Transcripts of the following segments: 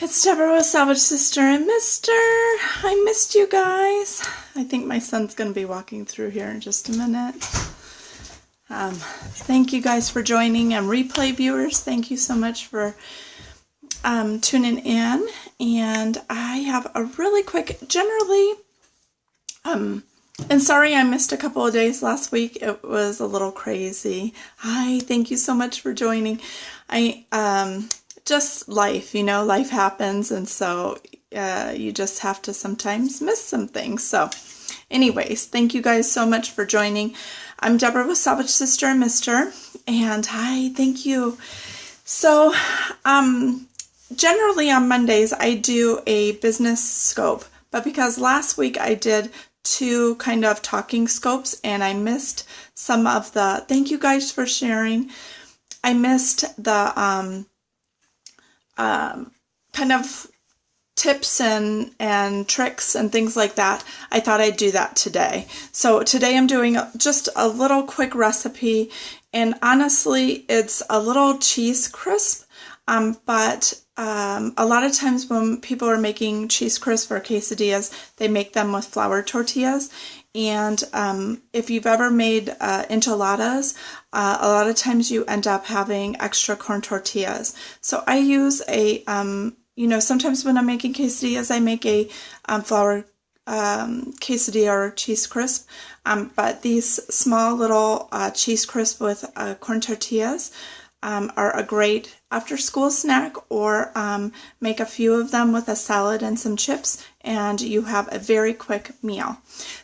It's Deborah with Salvage Sister and Mister. I missed you guys. I think my son's going to be walking through here in just a minute. Thank you guys for joining, and replay viewers, thank you so much for tuning in. And I have a really quick, and sorry I missed a couple of days last week. It was a little crazy. Hi, thank you so much for joining. Just life, life happens, and so you just have to sometimes miss some things. So anyways, thank you guys so much for joining. I'm Deborah with Salvage Sister and Mister, and hi, thank you. So generally on Mondays I do a business scope, but because last week I did two kind of talking scopes and I missed some of the, thank you guys for sharing, I missed the kind of tips and tricks and things like that. I thought I'd do that today. So today I'm doing just a little quick recipe, and honestly it's a little cheese crisp, but a lot of times when people are making cheese crisp or quesadillas, they make them with flour tortillas. And if you've ever made enchiladas, a lot of times you end up having extra corn tortillas. So I use a, sometimes when I'm making quesadillas, I make a flour quesadilla or cheese crisp. But these small little cheese crisp with corn tortillas are a great after-school snack, or make a few of them with a salad and some chips, and you have a very quick meal.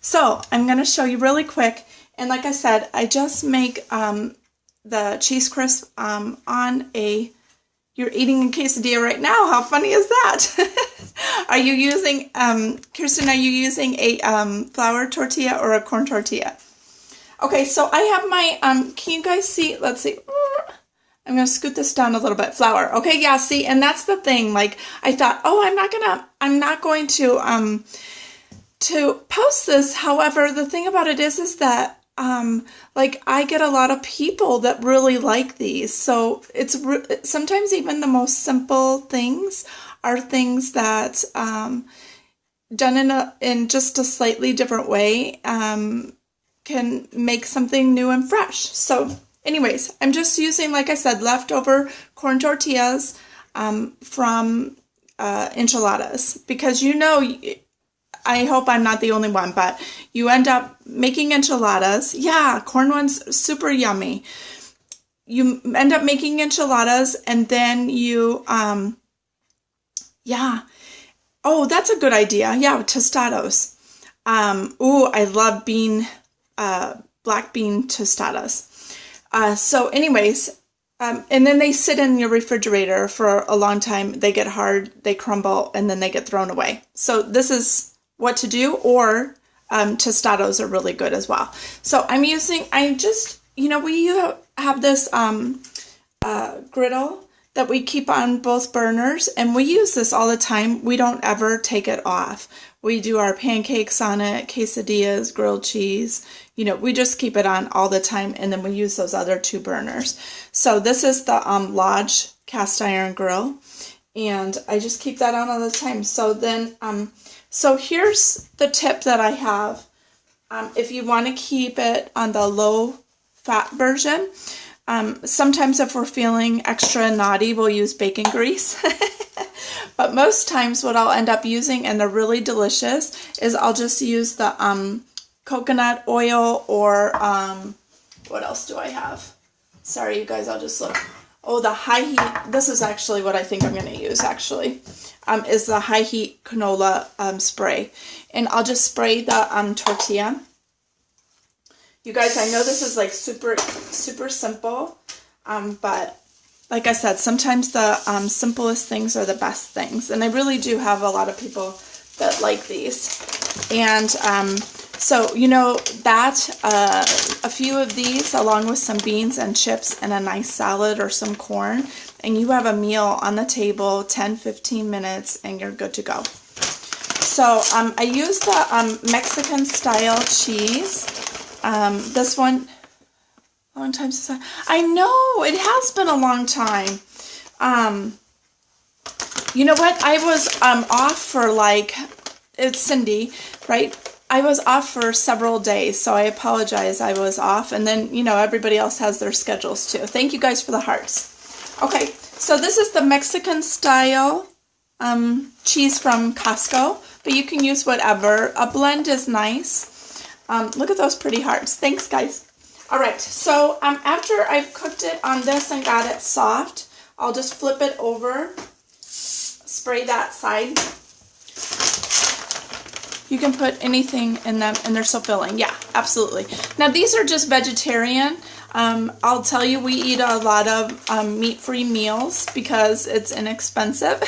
So I'm going to show you really quick, and like I said, I just make the cheese crisp on a, you're eating a quesadilla right now, how funny is that? Are you using, Kirsten, are you using a flour tortilla or a corn tortilla? Okay, so I have my, can you guys see, let's see, I'm going to scoot this down a little bit. Flour. Okay, yeah, see, and that's the thing. Like, I thought, oh, I'm not going to post this. However, the thing about it is that, like, I get a lot of people that really like these. So it's sometimes even the most simple things are things that, done in just a slightly different way, can make something new and fresh. So anyways, I'm just using, like I said, leftover corn tortillas from enchiladas, because I hope I'm not the only one, but you end up making enchiladas. Yeah, corn ones, super yummy. You end up making enchiladas, and then you, yeah. Oh, that's a good idea. Yeah, tostados. Ooh, I love black bean tostadas. So anyways, and then they sit in your refrigerator for a long time. They get hard, they crumble, and then they get thrown away. So this is what to do, or tostados are really good as well. So we have this griddle that we keep on both burners, and we use this all the time. We don't ever take it off. We do our pancakes on it, quesadillas, grilled cheese. We just keep it on all the time, and then we use those other two burners. So this is the Lodge cast iron grill, and I just keep that on all the time. So then, so here's the tip that I have. If you want to keep it on the low fat version, sometimes if we're feeling extra naughty, we'll use bacon grease. But most times what I'll end up using, and they're really delicious, is I'll just use the coconut oil, or what else do I have? Sorry, you guys, I'll just look. Oh, the high heat. This is actually what I think I'm going to use, actually, is the high heat canola spray. And I'll just spray the tortilla. You guys, I know this is like super, super simple, but like I said, sometimes the simplest things are the best things. And I really do have a lot of people that like these. And so, a few of these along with some beans and chips and a nice salad or some corn, and you have a meal on the table, 10-15 minutes, and you're good to go. So I use the Mexican style cheese. This one, long time since I know, it has been a long time. You know what? I was off for like, it's Cindy, right? I was off for several days, so I apologize. I was off, and then, you know, everybody else has their schedules too. Thank you guys for the hearts. Okay, so this is the Mexican style cheese from Costco, but you can use whatever. A blend is nice. Look at those pretty hearts. Thanks, guys. All right, so after I've cooked it on this and got it soft, I'll just flip it over, spray that side. You can put anything in them, and they're so filling. Yeah, absolutely. Now, these are just vegetarian. I'll tell you, we eat a lot of meat-free meals because it's inexpensive.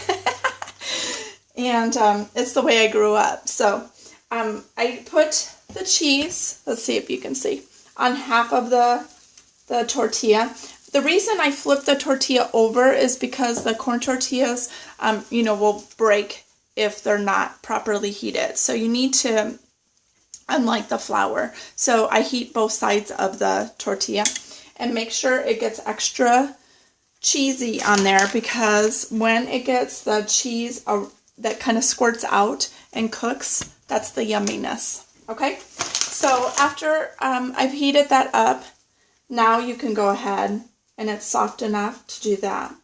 And it's the way I grew up. So I put the cheese, let's see if you can see, on half of the tortilla. The reason I flip the tortilla over is because the corn tortillas, you know, will break if they're not properly heated. So you need to, unlike the flour, so I heat both sides of the tortilla and make sure it gets extra cheesy on there, because when it gets the cheese that kind of squirts out and cooks, that's the yumminess. Okay, so after I've heated that up, now you can go ahead, and it's soft enough to do that.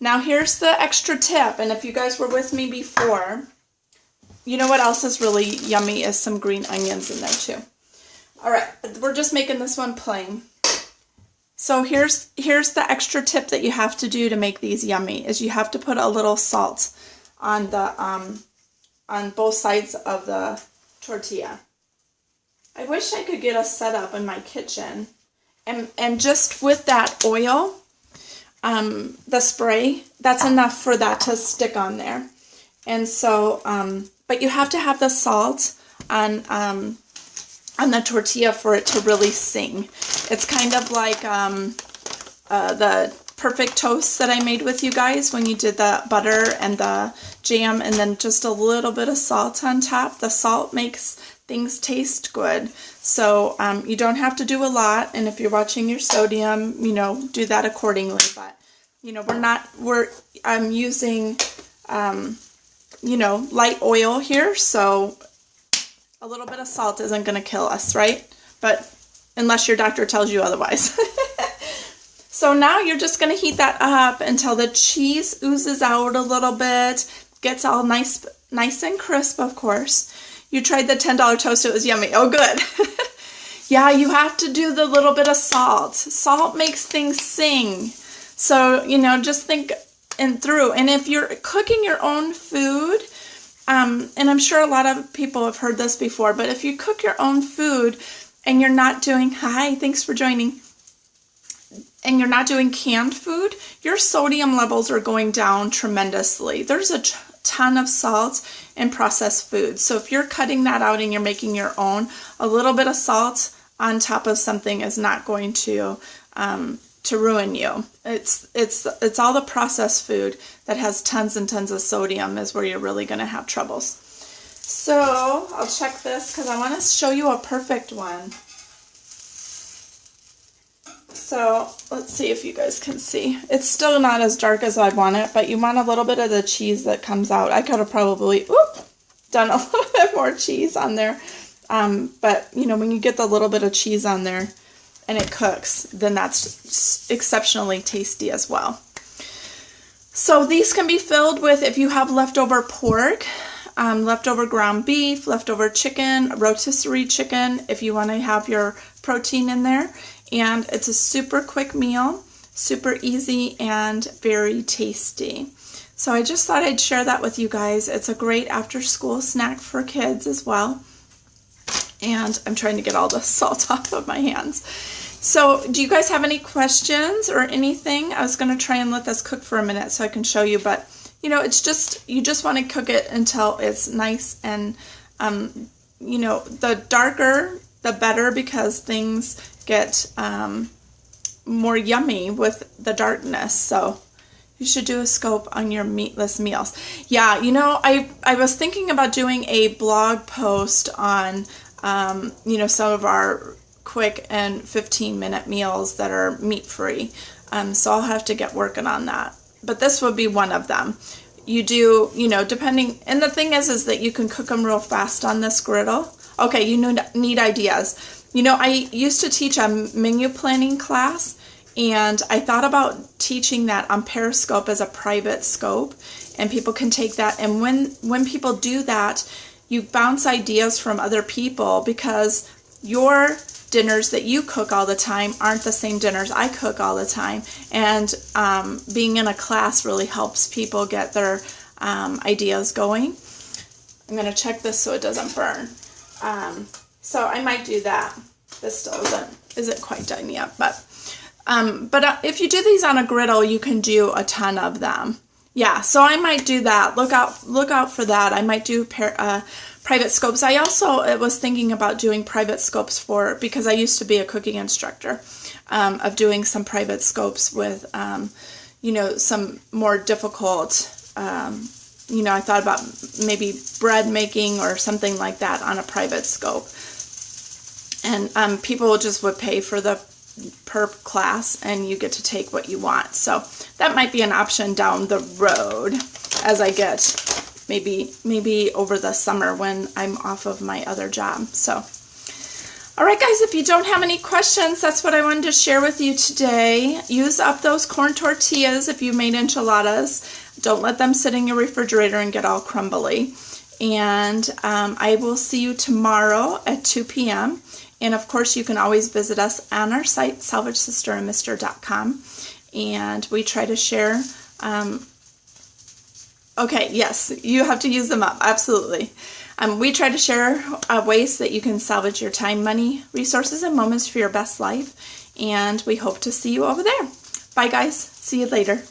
Now here's the extra tip, and if you guys were with me before, you know what else is really yummy is some green onions in there too. All right, we're just making this one plain. So here's the extra tip that you have to do to make these yummy, is you have to put a little salt on the on both sides of the tortilla. I wish I could get a setup in my kitchen, and just with that oil, the spray, that's enough for that to stick on there. And so, but you have to have the salt on the tortilla for it to really sing. It's kind of like the perfect toast that I made with you guys when you did the butter and the jam, and then just a little bit of salt on top. The salt makes things taste good. So you don't have to do a lot, and if you're watching your sodium, you know, do that accordingly. But you know, I'm using you know, light oil here, so a little bit of salt isn't going to kill us, right? But unless your doctor tells you otherwise. So now you're just going to heat that up until the cheese oozes out a little bit, gets all nice and crisp, of course. You tried the $10 toast, it was yummy. Oh, good. Yeah, you have to do the little bit of salt. Salt makes things sing. So, you know, just think through. And if you're cooking your own food, and I'm sure a lot of people have heard this before, but if you cook your own food and you're not doing, hi, thanks for joining, and you're not doing canned food, your sodium levels are going down tremendously. There's a ton of salt in processed food. So if you're cutting that out and you're making your own, a little bit of salt on top of something is not going to ruin you. It's all the processed food that has tons and tons of sodium is where you're really going to have troubles. So I'll check this because I want to show you a perfect one. So let's see if you guys can see. It's still not as dark as I want it, but you want a little bit of the cheese that comes out. I could have probably done a little bit more cheese on there. But, you know, when you get the little bit of cheese on there and it cooks, then that's exceptionally tasty as well. So these can be filled with, if you have leftover pork, leftover ground beef, leftover chicken, rotisserie chicken, if you want to have your protein in there. And it's a super quick meal, super easy, and very tasty. So I just thought I'd share that with you guys. It's a great after-school snack for kids as well. And I'm trying to get all the salt off of my hands. So do you guys have any questions or anything? I was going to try and let this cook for a minute so I can show you, but you know, it's just, you just want to cook it until it's nice and, you know, the darker, the better, because things get more yummy with the darkness. So you should do a scope on your meatless meals. Yeah, you know, I was thinking about doing a blog post on, you know, some of our quick and 15-minute meals that are meat-free. So I'll have to get working on that. But this would be one of them. you do, you know, depending, and the thing is that you can cook them real fast on this griddle. Okay, you need ideas. You know, I used to teach a menu planning class, and I thought about teaching that on Periscope as a private scope, and people can take that, and when people do that, you bounce ideas from other people, because your dinners that you cook all the time aren't the same dinners I cook all the time, and being in a class really helps people get their ideas going. I'm going to check this so it doesn't burn. So I might do that. This still isn't quite done yet, but if you do these on a griddle, you can do a ton of them. Yeah, so I might do that. Look out for that. I might do private scopes. I also was thinking about doing private scopes because I used to be a cooking instructor, of doing some private scopes with, you know, some more difficult, you know, I thought about maybe bread making or something like that on a private scope. And people just would pay for the per class, and you get to take what you want. So that might be an option down the road as I get maybe over the summer when I'm off of my other job. So, all right, guys, if you don't have any questions, that's what I wanted to share with you today. Use up those corn tortillas if you made enchiladas. Don't let them sit in your refrigerator and get all crumbly. And I will see you tomorrow at 2 p.m. And of course, you can always visit us on our site, salvagesisterandmister.com. And we try to share, okay, yes, you have to use them up, absolutely. We try to share ways that you can salvage your time, money, resources, and moments for your best life. And we hope to see you over there. Bye, guys. See you later.